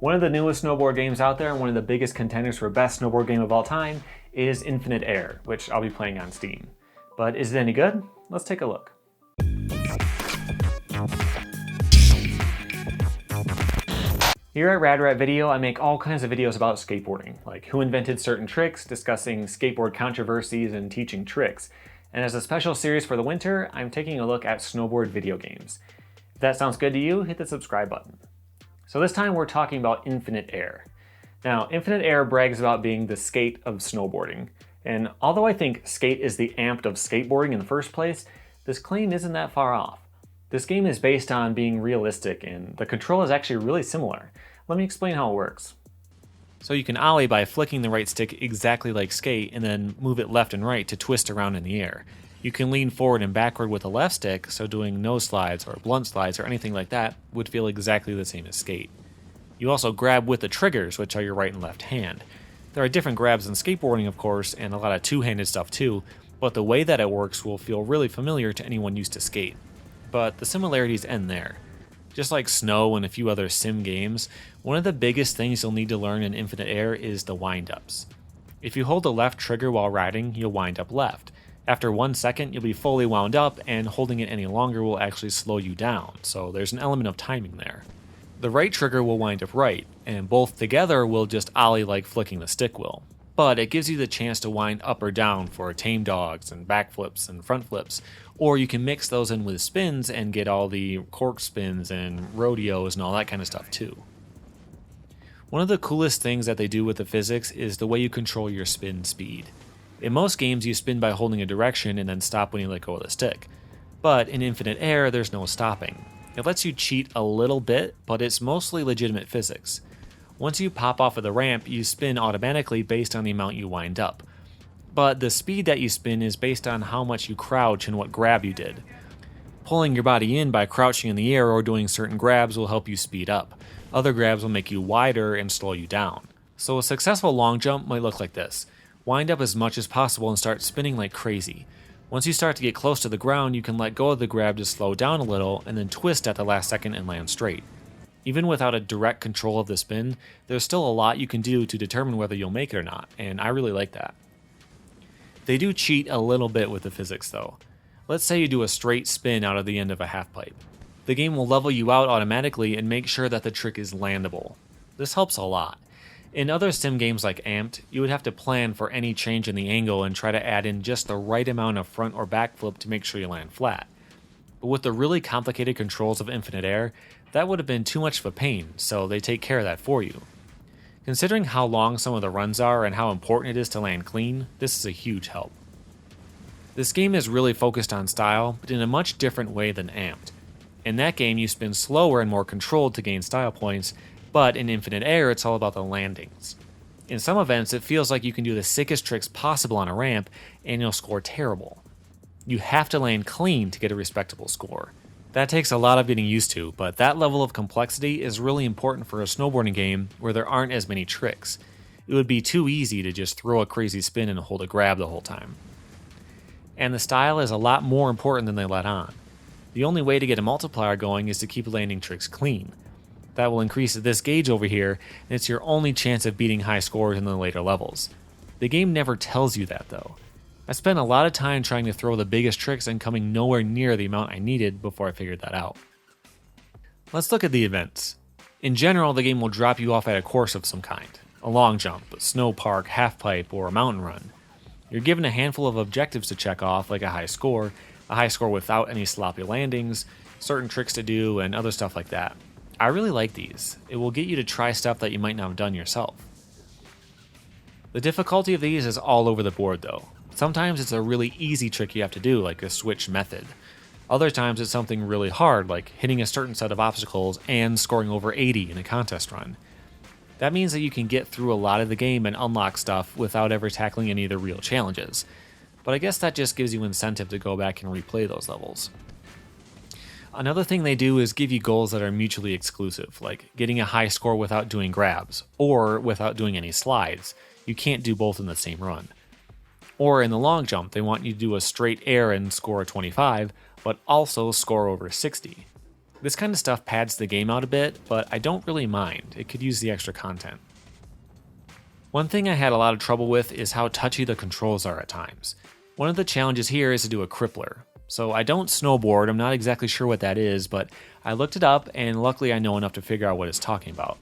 One of the newest snowboard games out there and one of the biggest contenders for best snowboard game of all time is Infinite Air, which I'll be playing on Steam. But is it any good? Let's take a look. Here at Rad Video, I make all kinds of videos about skateboarding, like who invented certain tricks, discussing skateboard controversies, and teaching tricks. And as a special series for the winter, I'm taking a look at snowboard video games. If that sounds good to you, hit the subscribe button. So this time we're talking about Infinite Air. Now, Infinite Air brags about being the skate of snowboarding. And although I think skate is the amped of skateboarding in the first place, this claim isn't that far off. This game is based on being realistic, and the control is actually really similar. Let me explain how it works. So you can ollie by flicking the right stick exactly like skate and then move it left and right to twist around in the air. You can lean forward and backward with the left stick, so doing nose slides or blunt slides or anything like that would feel exactly the same as skate. You also grab with the triggers, which are your right and left hand. There are different grabs in skateboarding, of course, and a lot of two-handed stuff too, but the way that it works will feel really familiar to anyone used to skate. But the similarities end there. Just like Snow and a few other sim games, one of the biggest things you'll need to learn in Infinite Air is the wind-ups. If you hold the left trigger while riding, you'll wind up left. After 1 second, you'll be fully wound up, and holding it any longer will actually slow you down, so there's an element of timing there. The right trigger will wind up right, and both together will just ollie like flicking the stick will. But it gives you the chance to wind up or down for tame dogs and backflips and front flips, or you can mix those in with spins and get all the cork spins and rodeos and all that kind of stuff too. One of the coolest things that they do with the physics is the way you control your spin speed. In most games, you spin by holding a direction and then stop when you let go of the stick. But in Infinite Air, there's no stopping. It lets you cheat a little bit, but it's mostly legitimate physics. Once you pop off of the ramp, you spin automatically based on the amount you wind up. But the speed that you spin is based on how much you crouch and what grab you did. Pulling your body in by crouching in the air or doing certain grabs will help you speed up. Other grabs will make you wider and slow you down. So a successful long jump might look like this. Wind up as much as possible and start spinning like crazy. Once you start to get close to the ground, you can let go of the grab to slow down a little and then twist at the last second and land straight. Even without a direct control of the spin, there's still a lot you can do to determine whether you'll make it or not, and I really like that. They do cheat a little bit with the physics though. Let's say you do a straight spin out of the end of a half pipe. The game will level you out automatically and make sure that the trick is landable. This helps a lot. In other sim games like Amped, you would have to plan for any change in the angle and try to add in just the right amount of front or back flip to make sure you land flat. But with the really complicated controls of Infinite Air, that would have been too much of a pain, so they take care of that for you. Considering how long some of the runs are and how important it is to land clean, this is a huge help. This game is really focused on style, but in a much different way than Amped. In that game, you spin slower and more controlled to gain style points, but in Infinite Air, it's all about the landings. In some events, it feels like you can do the sickest tricks possible on a ramp, and you'll score terrible. You have to land clean to get a respectable score. That takes a lot of getting used to, but that level of complexity is really important for a snowboarding game where there aren't as many tricks. It would be too easy to just throw a crazy spin and hold a grab the whole time. And the style is a lot more important than they let on. The only way to get a multiplier going is to keep landing tricks clean. That will increase this gauge over here, and it's your only chance of beating high scores in the later levels. The game never tells you that though. I spent a lot of time trying to throw the biggest tricks and coming nowhere near the amount I needed before I figured that out. Let's look at the events. In general, the game will drop you off at a course of some kind. A long jump, a snow park, half pipe, or a mountain run. You're given a handful of objectives to check off, like a high score without any sloppy landings, certain tricks to do, and other stuff like that. I really like these. It will get you to try stuff that you might not have done yourself. The difficulty of these is all over the board though. Sometimes it's a really easy trick you have to do, like a switch method. Other times it's something really hard, like hitting a certain set of obstacles and scoring over 80 in a contest run. That means that you can get through a lot of the game and unlock stuff without ever tackling any of the real challenges. But I guess that just gives you incentive to go back and replay those levels. Another thing they do is give you goals that are mutually exclusive, like getting a high score without doing grabs, or without doing any slides. You can't do both in the same run. Or in the long jump, they want you to do a straight air and score a 25, but also score over 60. This kind of stuff pads the game out a bit, but I don't really mind. It could use the extra content. One thing I had a lot of trouble with is how touchy the controls are at times. One of the challenges here is to do a crippler. So I don't snowboard, I'm not exactly sure what that is, but I looked it up and luckily I know enough to figure out what it's talking about.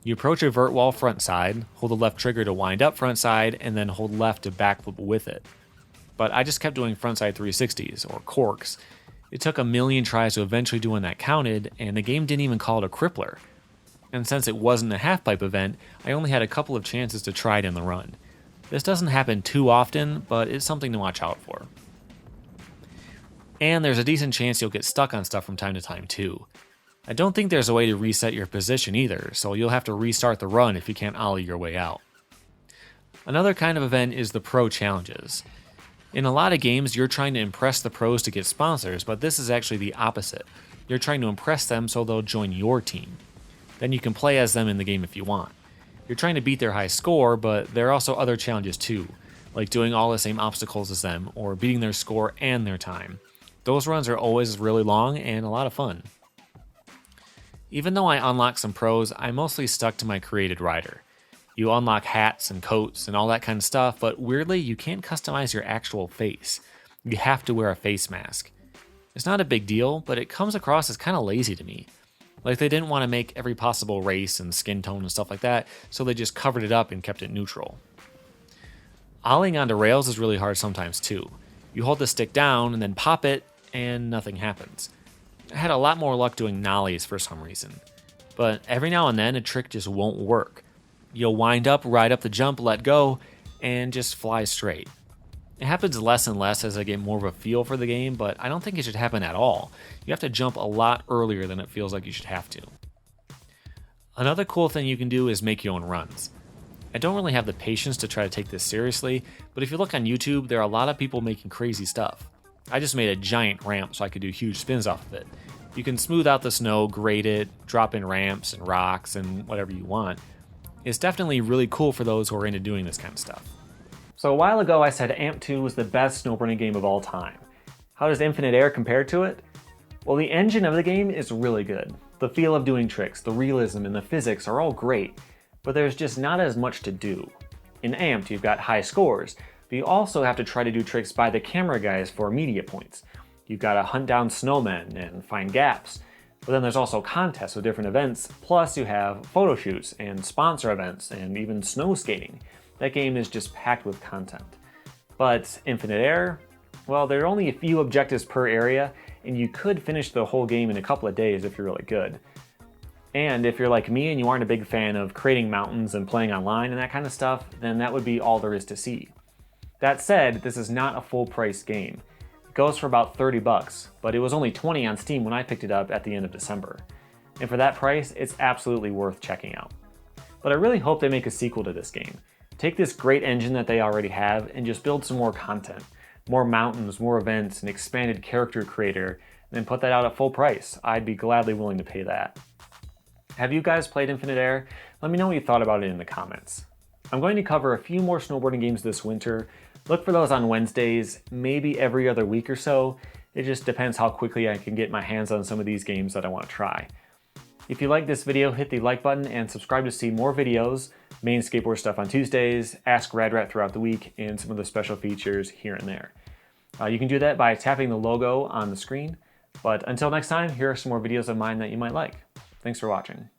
You approach a vert wall front side, hold the left trigger to wind up front side, and then hold left to backflip with it. But I just kept doing frontside 360s, or corks. It took a million tries to eventually do one that counted, and the game didn't even call it a crippler. And since it wasn't a half-pipe event, I only had a couple of chances to try it in the run. This doesn't happen too often, but it's something to watch out for. And there's a decent chance you'll get stuck on stuff from time to time too. I don't think there's a way to reset your position either, so you'll have to restart the run if you can't ollie your way out. Another kind of event is the pro challenges. In a lot of games, you're trying to impress the pros to get sponsors, but this is actually the opposite. You're trying to impress them so they'll join your team. Then you can play as them in the game if you want. You're trying to beat their high score, but there are also other challenges too, like doing all the same obstacles as them, or beating their score and their time. Those runs are always really long and a lot of fun. Even though I unlocked some pros, I mostly stuck to my created rider. You unlock hats and coats and all that kind of stuff, but weirdly, you can't customize your actual face. You have to wear a face mask. It's not a big deal, but it comes across as kind of lazy to me. Like they didn't want to make every possible race and skin tone and stuff like that, so they just covered it up and kept it neutral. Ollieing onto rails is really hard sometimes too. You hold the stick down and then pop it, and nothing happens. I had a lot more luck doing nollies for some reason. But every now and then a trick just won't work. You'll wind up, ride up the jump, let go, and just fly straight. It happens less and less as I get more of a feel for the game, but I don't think it should happen at all. You have to jump a lot earlier than it feels like you should have to. Another cool thing you can do is make your own runs. I don't really have the patience to try to take this seriously, but if you look on YouTube, there are a lot of people making crazy stuff. I just made a giant ramp so I could do huge spins off of it. You can smooth out the snow, grade it, drop in ramps and rocks and whatever you want. It's definitely really cool for those who are into doing this kind of stuff. So a while ago I said AMP2 was the best snowboarding game of all time. How does Infinite Air compare to it? Well, the engine of the game is really good. The feel of doing tricks, the realism, and the physics are all great, but there's just not as much to do. In AMP, you've got high scores, but you also have to try to do tricks by the camera guys for media points. You've got to hunt down snowmen and find gaps, but then there's also contests with different events, plus you have photo shoots and sponsor events and even snow skating. That game is just packed with content. But Infinite Air, well, there are only a few objectives per area, and you could finish the whole game in a couple of days if you're really good. And if you're like me and you aren't a big fan of creating mountains and playing online and that kind of stuff, then that would be all there is to see. That said, this is not a full-price game. It goes for about $30, but it was only $20 on Steam when I picked it up at the end of December. And for that price, it's absolutely worth checking out. But I really hope they make a sequel to this game. Take this great engine that they already have and just build some more content. More mountains, more events, an expanded character creator, and then put that out at full price. I'd be gladly willing to pay that. Have you guys played Infinite Air? Let me know what you thought about it in the comments. I'm going to cover a few more snowboarding games this winter. Look for those on Wednesdays, maybe every other week or so. It just depends how quickly I can get my hands on some of these games that I want to try. If you like this video, hit the like button and subscribe to see more videos, main skateboard stuff on Tuesdays, Ask Radrat throughout the week, and some of the special features here and there. You can do that by tapping the logo on the screen. But until next time, here are some more videos of mine that you might like. Thanks for watching.